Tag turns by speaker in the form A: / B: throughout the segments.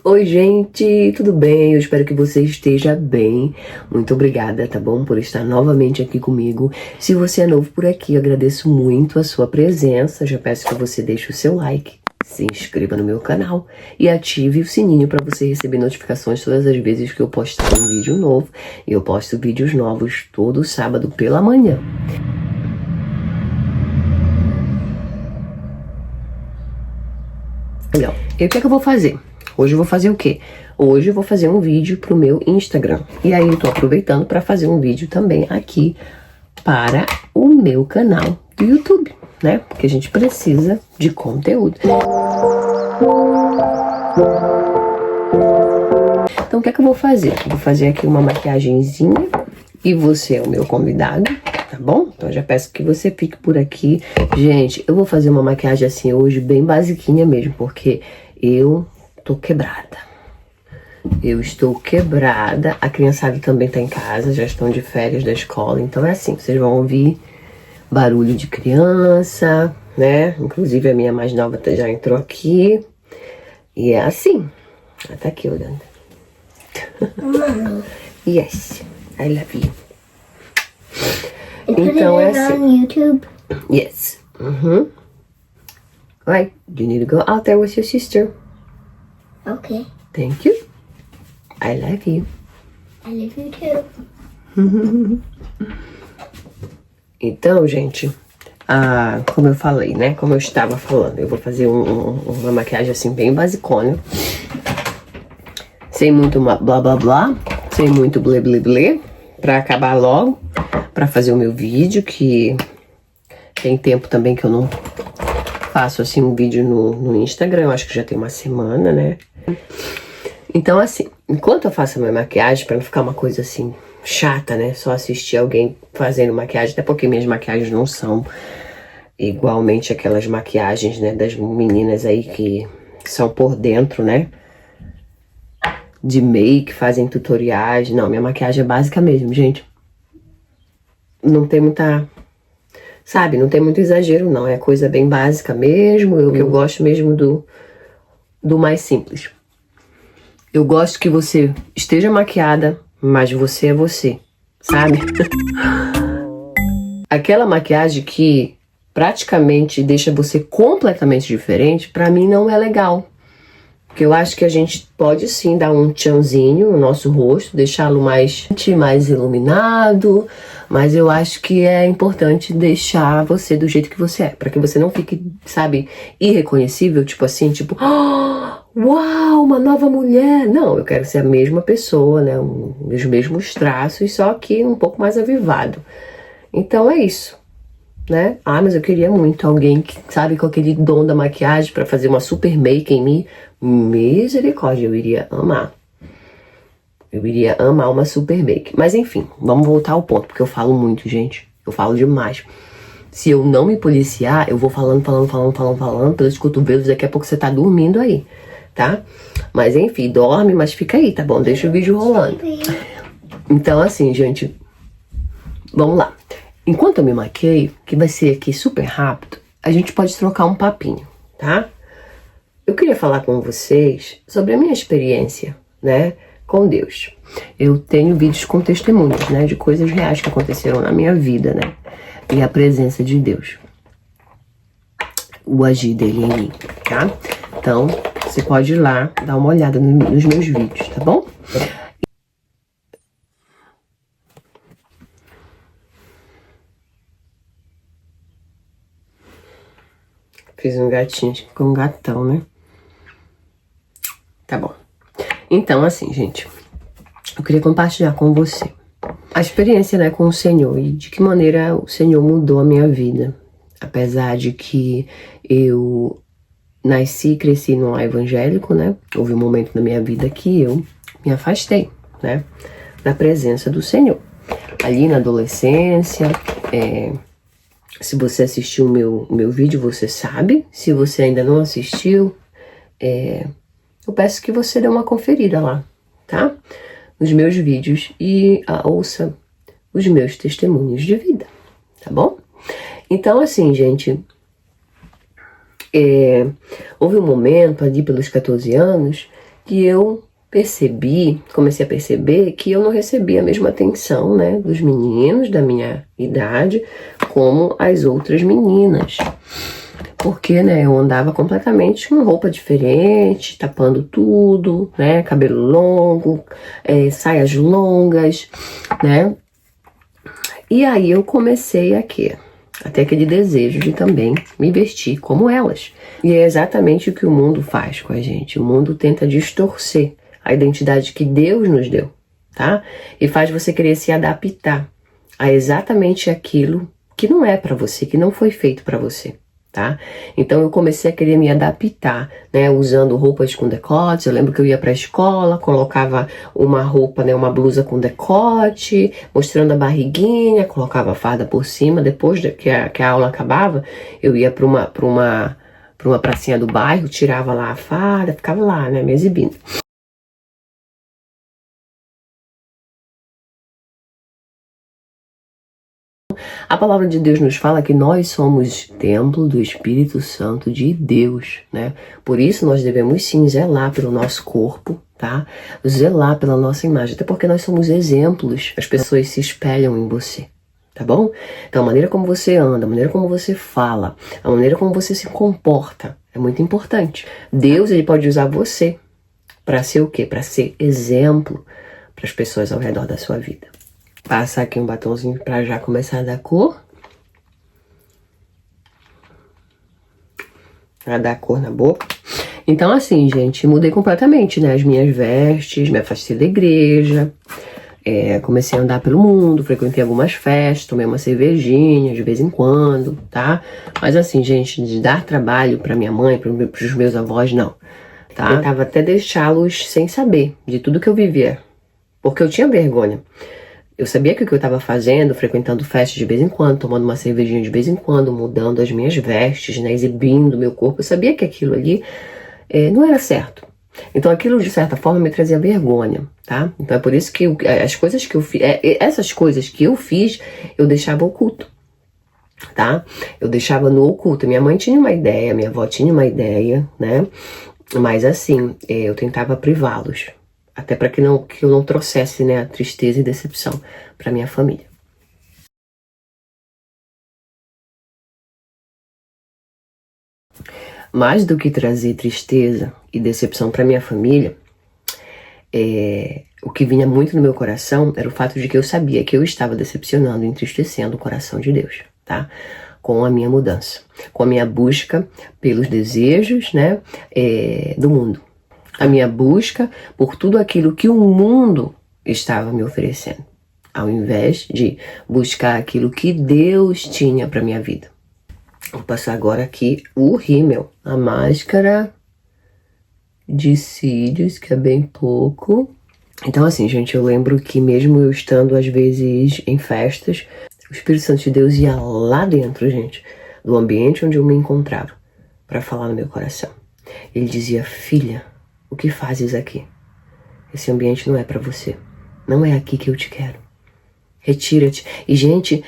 A: Oi, gente, tudo bem? Eu espero que você esteja bem. Muito obrigada, tá bom? Por estar novamente aqui comigo. Se você é novo por aqui, eu agradeço muito a sua presença. Já peço que você deixe o seu like, se inscreva no meu canal e ative o sininho para você receber notificações todas as vezes que eu postar um vídeo novo. E eu posto vídeos novos todo sábado pela manhã. Legal. E o que é que eu vou fazer? Hoje eu vou fazer o quê? Hoje eu vou fazer um vídeo pro meu Instagram. E aí eu tô aproveitando para fazer um vídeo também aqui para o meu canal do YouTube, né? Porque a gente precisa de conteúdo. Então o que é que eu vou fazer? Eu vou fazer aqui uma maquiagenzinha e você é o meu convidado, tá bom? Então eu já peço que você fique por aqui. Gente, eu vou fazer uma maquiagem assim hoje bem basiquinha mesmo, porque eu tô quebrada. Eu estou quebrada. A criançada também tá em casa, já estão de férias da escola. Então é assim, vocês vão ouvir barulho de criança, né? Inclusive a minha mais nova já entrou aqui. E é assim. Ela tá aqui olhando. Yes, I love you. Então é assim.
B: On YouTube?
A: Yes. Right, you need to go out there with your sister.
B: Okay.
A: Thank you. I love you.
B: I love you too.
A: Então, gente, como eu falei, né? Como eu estava falando, eu vou fazer uma maquiagem assim bem basicona. Sem muito blá blá blá, sem muito blé blé blé, pra acabar logo, pra fazer o meu vídeo, que tem tempo também que eu não faço assim um vídeo no Instagram, eu acho que já tem uma semana, né? Então assim, enquanto eu faço a minha maquiagem, pra não ficar uma coisa assim chata, né? Só assistir alguém fazendo maquiagem, até porque minhas maquiagens não são igualmente aquelas maquiagens, né, das meninas aí que são por dentro, né? De make, fazem tutoriais. Não, minha maquiagem é básica mesmo, gente. Não tem muita... Sabe, não tem muito exagero, não. É coisa bem básica mesmo. O que eu gosto mesmo do mais simples. Eu gosto que você esteja maquiada, mas você é você, sabe? Aquela maquiagem que praticamente deixa você completamente diferente, pra mim não é legal. Porque eu acho que a gente pode sim dar um tchanzinho no nosso rosto, deixá-lo mais iluminado, mas eu acho que é importante deixar você do jeito que você é, para que você não fique, sabe, irreconhecível, tipo assim, tipo, oh, uau, uma nova mulher. Não, eu quero ser a mesma pessoa, né, os mesmos traços, só que um pouco mais avivado. Então é isso, né? Mas eu queria muito alguém que, sabe, com aquele dom da maquiagem para fazer uma super make em mim. Misericórdia, eu iria amar. Eu iria amar uma super make. Mas enfim, vamos voltar ao ponto, porque eu falo muito, gente. Eu falo demais. Se eu não me policiar, eu vou falando pelos cotovelos, daqui a pouco você tá dormindo aí, tá? Mas enfim, dorme, mas fica aí, tá bom? Deixa o vídeo rolando. Então assim, gente, vamos lá. Enquanto eu me maqueio, que vai ser aqui super rápido, a gente pode trocar um papinho, tá? Eu queria falar com vocês sobre a minha experiência, né, com Deus. Eu tenho vídeos com testemunhos, né, de coisas reais que aconteceram na minha vida, né, e a presença de Deus, o agir dele em mim, tá? Então, você pode ir lá dar uma olhada nos meus vídeos, tá bom? Fiz um gatinho, ficou um gatão, né? Tá bom. Então, assim, gente, eu queria compartilhar com você a experiência, né, com o Senhor e de que maneira o Senhor mudou a minha vida. Apesar de que eu nasci e cresci num lar evangélico, né? Houve um momento na minha vida que eu me afastei, né, da presença do Senhor. Ali na adolescência, se você assistiu o meu vídeo, você sabe. Se você ainda não assistiu, eu peço que você dê uma conferida lá, tá? Nos meus vídeos e ouça os meus testemunhos de vida, tá bom? Então, assim, gente, houve um momento ali pelos 14 anos que eu comecei a perceber que eu não recebia a mesma atenção, né, dos meninos da minha idade como as outras meninas. Porque, né, eu andava completamente com roupa diferente, tapando tudo, né, cabelo longo, saias longas, né. E aí eu comecei a ter aquele desejo de também me vestir como elas. E é exatamente o que o mundo faz com a gente. O mundo tenta distorcer a identidade que Deus nos deu, tá? E faz você querer se adaptar a exatamente aquilo que não é pra você, que não foi feito pra você, tá? Então eu comecei a querer me adaptar, né? Usando roupas com decotes. Eu lembro que eu ia pra escola, colocava uma roupa, né? Uma blusa com decote, mostrando a barriguinha, colocava a farda por cima. Depois que a aula acabava, eu ia pra uma pracinha do bairro, tirava lá a farda, ficava lá, né? Me exibindo. A palavra de Deus nos fala que nós somos templo do Espírito Santo de Deus, né? Por isso nós devemos sim zelar pelo nosso corpo, tá? Zelar pela nossa imagem, até porque nós somos exemplos, as pessoas se espelham em você, tá bom? Então a maneira como você anda, a maneira como você fala, a maneira como você se comporta é muito importante. Deus, ele pode usar você para ser o quê? Para ser exemplo para as pessoas ao redor da sua vida. Passar aqui um batonzinho pra já começar a dar cor. Pra dar cor na boca. Então assim, gente, mudei completamente, né? As minhas vestes, me afastei da igreja. Comecei a andar pelo mundo, frequentei algumas festas, tomei uma cervejinha de vez em quando, tá? Mas assim, gente, de dar trabalho pra minha mãe, pros meus avós, não. Tá? Eu tentava até deixá-los sem saber de tudo que eu vivia. Porque eu tinha vergonha. Eu sabia que o que eu estava fazendo, frequentando festas de vez em quando, tomando uma cervejinha de vez em quando, mudando as minhas vestes, né, exibindo o meu corpo, eu sabia que aquilo ali não era certo. Então aquilo, de certa forma, me trazia vergonha, tá? Então é por isso que as coisas que eu fiz, essas coisas que eu fiz, eu deixava oculto, tá? Eu deixava no oculto. Minha mãe tinha uma ideia, minha avó tinha uma ideia, né? Mas assim, eu tentava privá-los. Até para que eu não trouxesse, né, a tristeza e decepção para minha família. Mais do que trazer tristeza e decepção para minha família, o que vinha muito no meu coração era o fato de que eu sabia que eu estava decepcionando e entristecendo o coração de Deus, tá? Com a minha mudança, com a minha busca pelos desejos, né, do mundo. A minha busca por tudo aquilo que o mundo estava me oferecendo, ao invés de buscar aquilo que Deus tinha para minha vida. Vou passar agora aqui o rímel, a máscara de cílios, que é bem pouco. Então assim, gente, eu lembro que mesmo eu estando às vezes em festas, o Espírito Santo de Deus ia lá dentro, gente, do ambiente onde eu me encontrava, para falar no meu coração. Ele dizia: filha, o que fazes aqui? Esse ambiente não é pra você. Não é aqui que eu te quero. Retira-te. E, gente,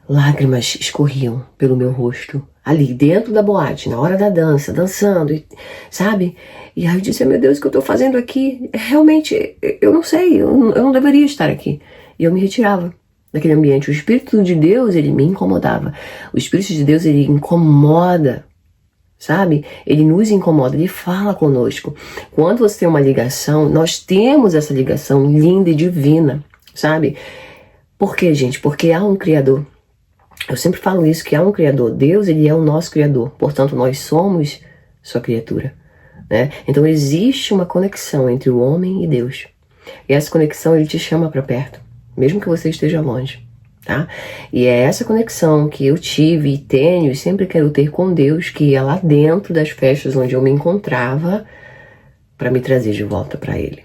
A: lágrimas escorriam pelo meu rosto. Ali, dentro da boate, na hora da dança, dançando, sabe? E aí eu disse: meu Deus, o que eu tô fazendo aqui? Realmente, eu não sei, eu não deveria estar aqui. E eu me retirava daquele ambiente. O Espírito de Deus, ele me incomodava. O Espírito de Deus, ele incomoda, sabe? Ele nos incomoda, ele fala conosco. Quando você tem uma ligação, nós temos essa ligação linda e divina, sabe? Por quê, gente? Porque há um Criador. Eu sempre falo isso, que há um Criador. Deus, ele é o nosso Criador. Portanto, nós somos sua criatura, né? Então existe uma conexão entre o homem e Deus. E essa conexão, ele te chama para perto, mesmo que você esteja longe. Tá? E é essa conexão que eu tive e tenho e sempre quero ter com Deus, que ia lá dentro das festas onde eu me encontrava, para me trazer de volta para Ele.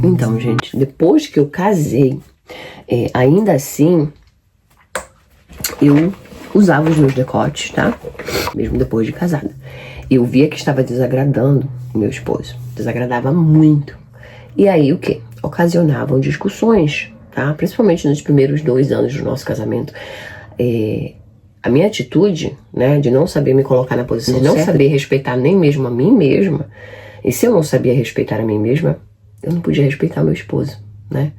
A: Então, gente, depois que eu casei, ainda assim, eu usava os meus decotes, tá? Mesmo depois de casada. Eu via que estava desagradando o meu esposo. Desagradava muito. E aí, o quê? ocasionavam discussões, tá? Principalmente nos primeiros 2 anos do nosso casamento. A minha atitude, né, de não saber me colocar na posição de não saber respeitar nem mesmo a mim mesma, e se eu não sabia respeitar a mim mesma, eu não podia respeitar meu esposo, né?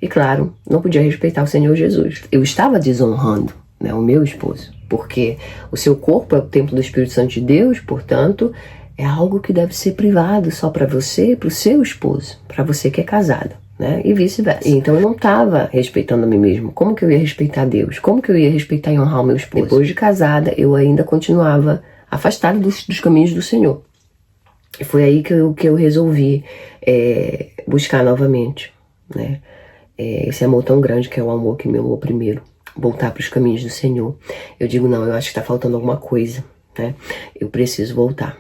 A: E claro, não podia respeitar o Senhor Jesus. Eu estava desonrando, né, o meu esposo, porque o seu corpo é o templo do Espírito Santo de Deus, portanto, é algo que deve ser privado só para você e para o seu esposo, para você que é casada, né? E vice-versa. Então eu não estava respeitando a mim mesmo. Como que eu ia respeitar Deus? Como que eu ia respeitar e honrar o meu esposo? Depois de casada, eu ainda continuava afastada dos caminhos do Senhor. E foi aí que eu resolvi buscar novamente, né? Esse amor tão grande que é o amor que me amou primeiro. Voltar para os caminhos do Senhor. Eu digo, não, eu acho que está faltando alguma coisa, né? Eu preciso voltar.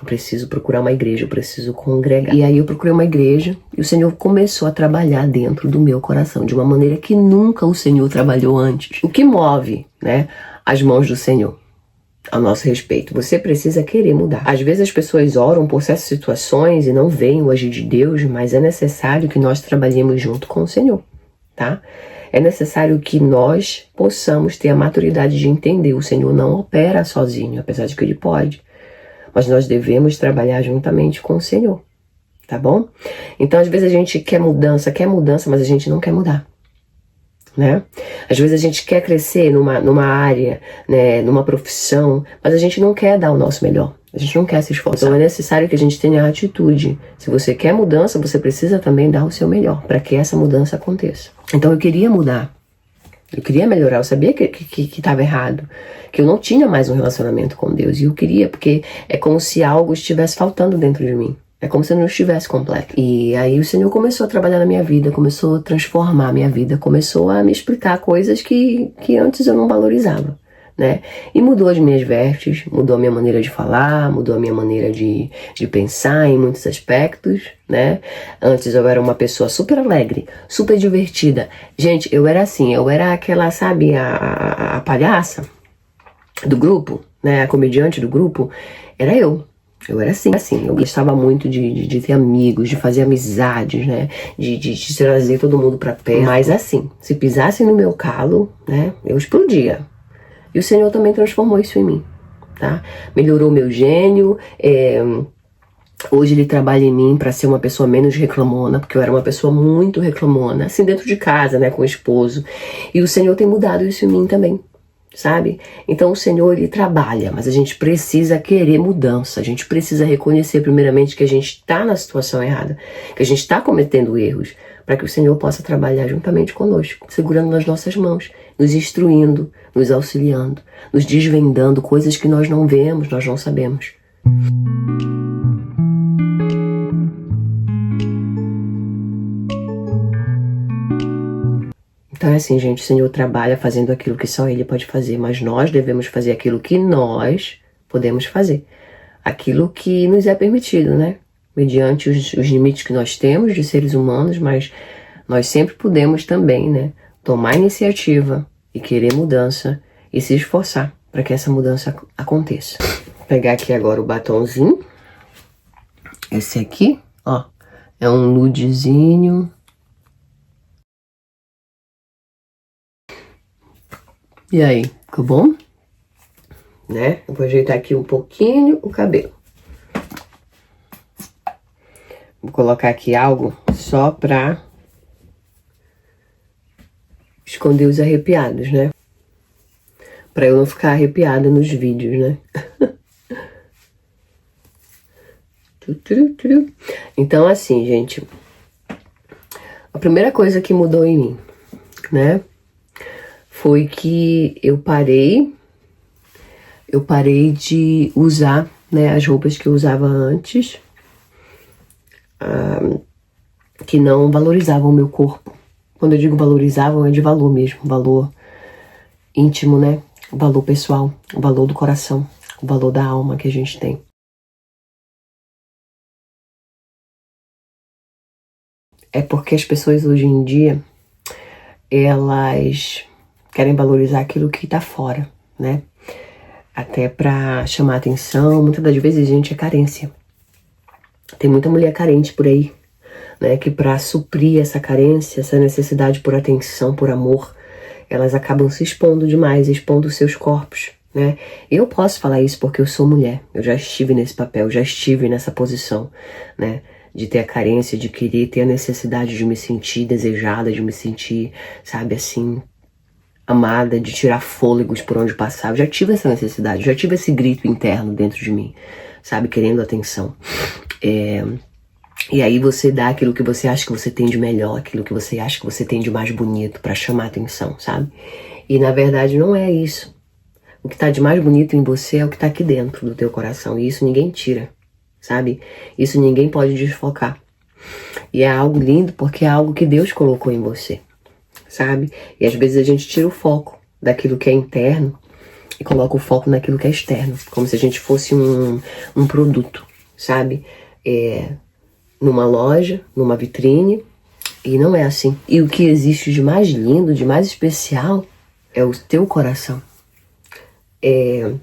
A: Eu preciso procurar uma igreja, eu preciso congregar. E aí eu procurei uma igreja e o Senhor começou a trabalhar dentro do meu coração de uma maneira que nunca o Senhor trabalhou antes. O que move, né, as mãos do Senhor a nosso respeito? Você precisa querer mudar. Às vezes as pessoas oram por certas situações e não veem o agir de Deus, mas é necessário que nós trabalhemos junto com o Senhor, tá? É necessário que nós possamos ter a maturidade de entender. O Senhor não opera sozinho, apesar de que Ele pode. Mas nós devemos trabalhar juntamente com o Senhor, tá bom? Então, às vezes a gente quer mudança, mas a gente não quer mudar, né? Às vezes a gente quer crescer numa área, né, numa profissão, mas a gente não quer dar o nosso melhor. A gente não quer se esforçar. Então é necessário que a gente tenha atitude. Se você quer mudança, você precisa também dar o seu melhor para que essa mudança aconteça. Então eu queria mudar. Eu queria melhorar, eu sabia que estava errado, que eu não tinha mais um relacionamento com Deus, e eu queria, porque é como se algo estivesse faltando dentro de mim, é como se eu não estivesse completo. E aí o Senhor começou a trabalhar na minha vida, começou a transformar a minha vida, começou a me explicar coisas que antes eu não valorizava, né? E mudou as minhas vestes, mudou a minha maneira de falar, mudou a minha maneira de pensar em muitos aspectos, né? Antes eu era uma pessoa super alegre, super divertida. Gente, eu era assim, eu era aquela, sabe, a palhaça do grupo, né? A comediante do grupo, era eu. Eu era assim, eu gostava muito de ter amigos, de fazer amizades, né? De trazer todo mundo pra perto. Mas assim, se pisasse no meu calo, né? Eu explodia. E o Senhor também transformou isso em mim, tá? Melhorou meu gênio, hoje Ele trabalha em mim para ser uma pessoa menos reclamona, porque eu era uma pessoa muito reclamona, assim, dentro de casa, né, com o esposo. E o Senhor tem mudado isso em mim também, sabe? Então o Senhor, Ele trabalha, mas a gente precisa querer mudança, a gente precisa reconhecer primeiramente que a gente está na situação errada, que a gente está cometendo erros, para que o Senhor possa trabalhar juntamente conosco, segurando nas nossas mãos, nos instruindo, nos auxiliando, nos desvendando coisas que nós não vemos, nós não sabemos. Então é assim, gente, o Senhor trabalha fazendo aquilo que só Ele pode fazer, mas nós devemos fazer aquilo que nós podemos fazer. Aquilo que nos é permitido, né? Mediante os limites que nós temos de seres humanos, mas nós sempre podemos também, né, tomar iniciativa e querer mudança e se esforçar para que essa mudança aconteça. Vou pegar aqui agora o batonzinho. Esse aqui, ó, é um nudezinho. E aí, ficou bom? Né? Eu vou ajeitar aqui um pouquinho o cabelo. Vou colocar aqui algo só pra esconder os arrepiados, né? Pra eu não ficar arrepiada nos vídeos, né? Então, assim, gente, a primeira coisa que mudou em mim, né, foi que eu parei de usar, né, as roupas que eu usava antes, que não valorizavam o meu corpo. Quando eu digo valorizavam, é de valor mesmo, valor íntimo, né? O valor pessoal, o valor do coração, o valor da alma que a gente tem. É porque as pessoas hoje em dia, elas querem valorizar aquilo que tá fora, né? Até pra chamar atenção. Muitas das vezes, gente, é carência. Tem muita mulher carente por aí, né? Que para suprir essa carência, essa necessidade por atenção, por amor, elas acabam se expondo demais, expondo os seus corpos, né? Eu posso falar isso porque eu sou mulher, eu já estive nesse papel, já estive nessa posição, né? De ter a carência, de querer ter a necessidade de me sentir desejada, de me sentir, sabe, assim, amada, de tirar fôlegos por onde passava. Já tive essa necessidade, já tive esse grito interno dentro de mim, sabe, querendo atenção. E aí você dá aquilo que você acha que você tem de melhor, aquilo que você acha que você tem de mais bonito pra chamar atenção, sabe? E na verdade não é isso. O que tá de mais bonito em você é o que tá aqui dentro do teu coração, e isso ninguém tira, sabe? Isso ninguém pode desfocar. E é algo lindo porque é algo que Deus colocou em você, sabe? E às vezes a gente tira o foco daquilo que é interno e coloca o foco naquilo que é externo, como se a gente fosse um produto, sabe? Numa loja, numa vitrine, e não é assim. E o que existe de mais lindo, de mais especial, é o teu coração. É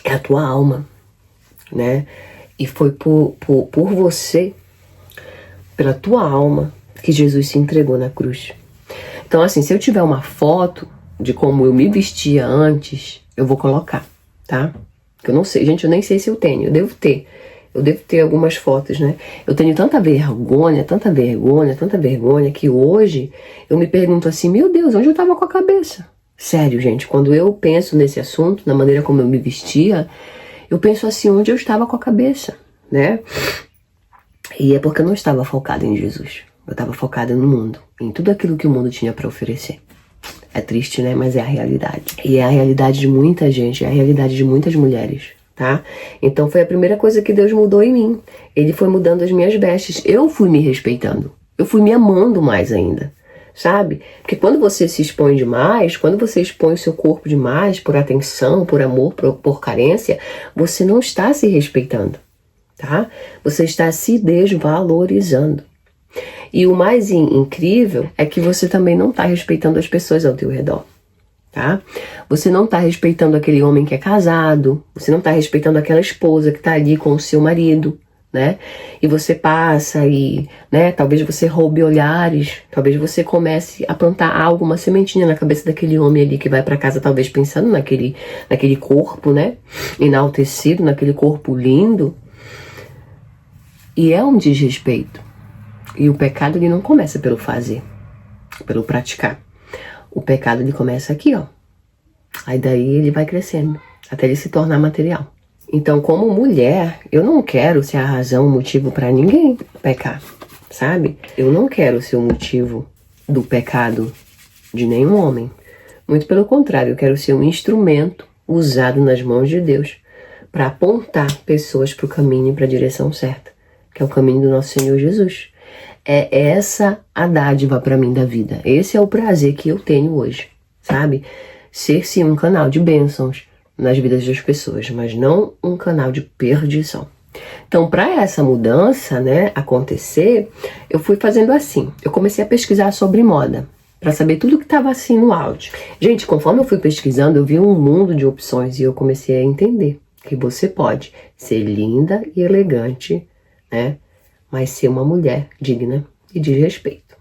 A: a tua alma, né? E foi por você, pela tua alma, que Jesus se entregou na cruz. Então, assim, se eu tiver uma foto de como eu me vestia antes, eu vou colocar, tá? Eu não sei, gente, eu nem sei se eu tenho, eu devo ter. Eu devo ter algumas fotos, né? Eu tenho tanta vergonha, tanta vergonha, tanta vergonha, que hoje eu me pergunto assim, meu Deus, onde eu tava com a cabeça? Sério, gente, quando eu penso nesse assunto, na maneira como eu me vestia, eu penso assim, onde eu estava com a cabeça, né? E é porque eu não estava focada em Jesus. Eu estava focada no mundo, em tudo aquilo que o mundo tinha para oferecer. É triste, né? Mas é a realidade. E é a realidade de muita gente, é a realidade de muitas mulheres, tá? Então foi a primeira coisa que Deus mudou em mim. Ele foi mudando as minhas vestes. Eu fui me respeitando. Eu fui me amando mais ainda, sabe? Porque quando você se expõe demais, quando você expõe o seu corpo demais por atenção, por amor, por carência, você não está se respeitando, tá? Você está se desvalorizando. E o mais incrível é que você também não está respeitando as pessoas ao teu redor, tá? Você não está respeitando aquele homem que é casado, você não está respeitando aquela esposa que está ali com o seu marido, né? E você passa e, né, talvez você roube olhares, talvez você comece a plantar algo, uma sementinha na cabeça daquele homem ali que vai para casa talvez pensando naquele corpo, né? Enaltecido, naquele corpo lindo. E é um desrespeito. E o pecado, ele não começa pelo fazer, pelo praticar. O pecado, ele começa aqui, ó. Aí daí ele vai crescendo, até ele se tornar material. Então, como mulher, eu não quero ser a razão, o motivo para ninguém pecar, sabe? Eu não quero ser o motivo do pecado de nenhum homem. Muito pelo contrário, eu quero ser um instrumento usado nas mãos de Deus para apontar pessoas para o caminho e para a direção certa, que é o caminho do nosso Senhor Jesus. É essa a dádiva para mim da vida. Esse é o prazer que eu tenho hoje, sabe? Ser sim um canal de bênçãos nas vidas das pessoas, mas não um canal de perdição. Então, para essa mudança, né, acontecer, eu fui fazendo assim. Eu comecei a pesquisar sobre moda, para saber tudo que estava assim no áudio. Gente, conforme eu fui pesquisando, eu vi um mundo de opções e eu comecei a entender que você pode ser linda e elegante, né, mas ser uma mulher digna e de respeito.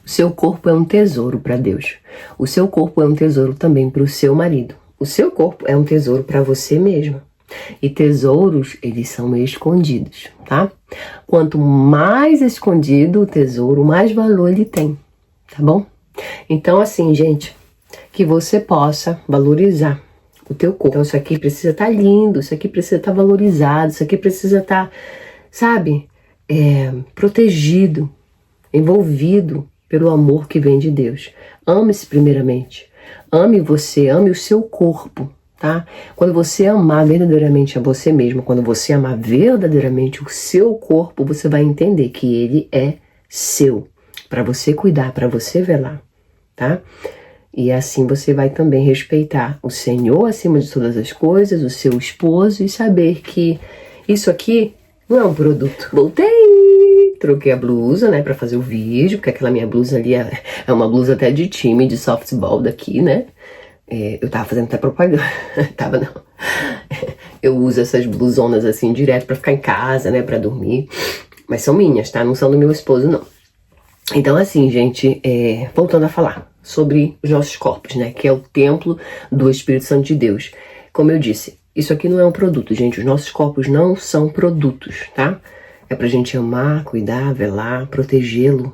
A: O seu corpo é um tesouro para Deus. O seu corpo é um tesouro também para o seu marido. O seu corpo é um tesouro para você mesma. E tesouros, eles são escondidos, tá? Quanto mais escondido o tesouro, mais valor ele tem, tá bom? Então, assim, gente, que você possa valorizar o teu corpo. Então, isso aqui precisa estar lindo, isso aqui precisa estar valorizado, isso aqui precisa estar, sabe, protegido, envolvido pelo amor que vem de Deus. Ame-se primeiramente. Ame você, ame o seu corpo, tá? Quando você amar verdadeiramente a você mesmo, quando você amar verdadeiramente o seu corpo, você vai entender que ele é seu, para você cuidar, para você velar, tá? E assim você vai também respeitar o Senhor acima de todas as coisas, o seu esposo, e saber que isso aqui não é um produto. Voltei! Troquei a blusa, né, pra fazer o vídeo, porque aquela minha blusa ali é uma blusa até de time, de softball daqui, né? Eu tava fazendo até propaganda. Tava não. Eu uso essas blusonas assim direto pra ficar em casa, né, pra dormir. Mas são minhas, tá? Não são do meu esposo, não. Então, assim, gente, voltando a falar sobre os nossos corpos, né? Que é o templo do Espírito Santo de Deus. Como eu disse, isso aqui não é um produto, gente. Os nossos corpos não são produtos, tá? É pra gente amar, cuidar, velar, protegê-lo,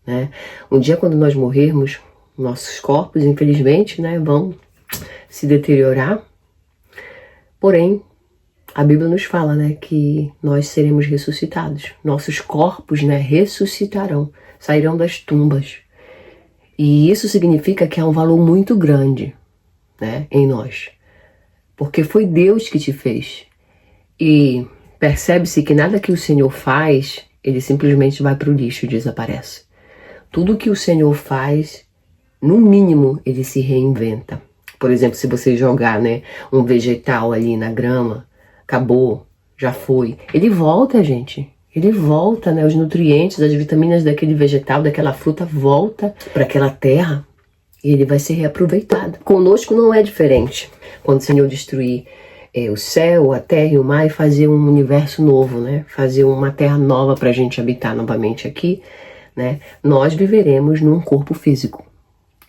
A: né? Um dia, quando nós morrermos, nossos corpos, infelizmente, né, vão se deteriorar. Porém, a Bíblia nos fala, né, que nós seremos ressuscitados. Nossos corpos, né, ressuscitarão, sairão das tumbas. E isso significa que há um valor muito grande, né, em nós. Porque foi Deus que te fez. E percebe-se que nada que o Senhor faz, ele simplesmente vai para o lixo e desaparece. Tudo que o Senhor faz, no mínimo, ele se reinventa. Por exemplo, se você jogar, né, um vegetal ali na grama, acabou, já foi. Ele volta, gente. Ele volta, né? Os nutrientes, as vitaminas daquele vegetal, daquela fruta, volta para aquela terra e ele vai ser reaproveitado. Conosco não é diferente. Quando o Senhor destruir o céu, a terra e o mar e fazer um universo novo, né? Fazer uma terra nova para a gente habitar novamente aqui, né? Nós viveremos num corpo físico.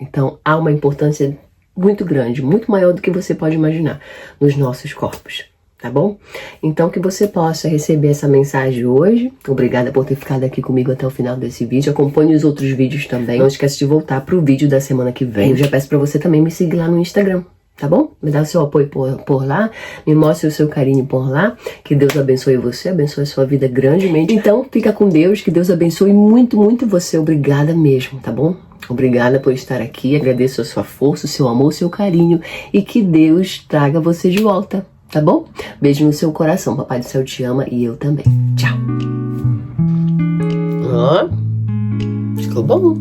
A: Então, há uma importância muito grande, muito maior do que você pode imaginar nos nossos corpos. Tá bom? Então que você possa receber essa mensagem hoje. Obrigada por ter ficado aqui comigo até o final desse vídeo. Acompanhe os outros vídeos também. Não esquece de voltar pro vídeo da semana que vem. Eu já peço pra você também me seguir lá no Instagram, tá bom? Me dá o seu apoio por lá. Me mostre o seu carinho por lá. Que Deus abençoe você, abençoe a sua vida grandemente. Então fica com Deus, que Deus abençoe muito, muito você. Obrigada mesmo, tá bom? Obrigada por estar aqui. Agradeço a sua força, o seu amor, o seu carinho. E que Deus traga você de volta. Tá bom? Beijo no seu coração. Papai do Céu te ama e eu também. Tchau. Ó, ficou bom.